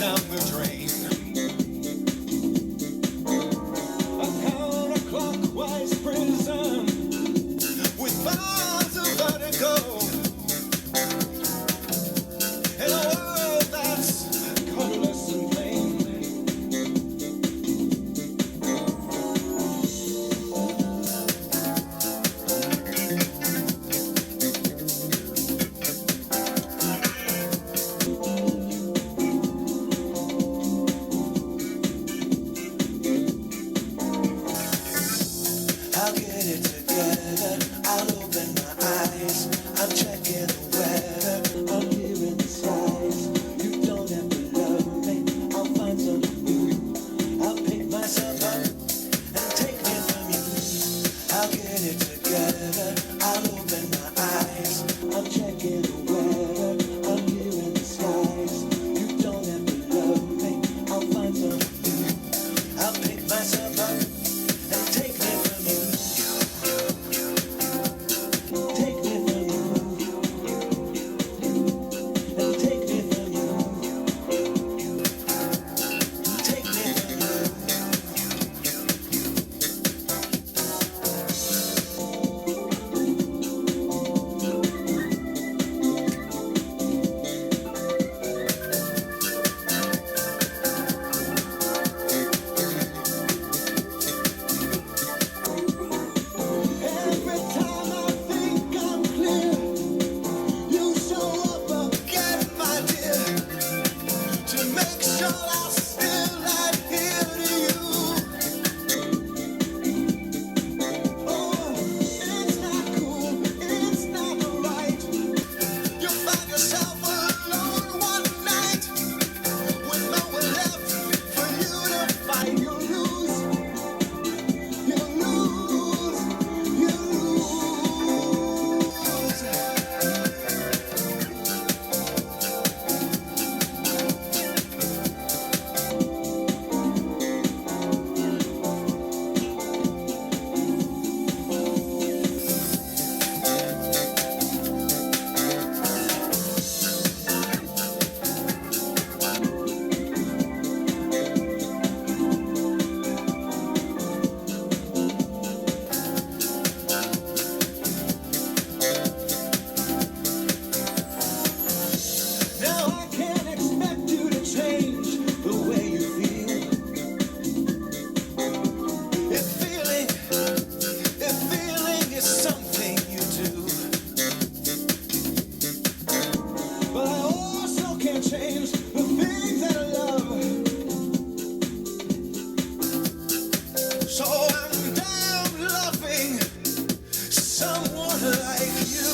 down the drain. A counterclockwise prison with bars of vertigo. In a world that's colorless and plain. I'll get it together, I'll open my eyes, I'm checking the weather, I'm hearing the skies. You don't have to love me, I'll find something new. I'll pick myself up and take me from you. I'll get it together, I'll open my eyes, I'm checking the weather, I'm hearing the skies. You don't have to love me, I'll find something new. I'll pick myself up and take me from you. Take me from you. And take me from you. Take me from you. Every time I think I'm clear, you show up again, my dear, to make sure I still adhere to you. Oh, it's not cool, it's not right. You find yourself alone one night with nowhere left for you to fight. You lose, you lose, you lose. Now I can't expect you to change the way you feel. If feeling is something you do, but I also can't change the things that I love. So I'm down loving someone like you.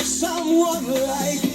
Someone like you.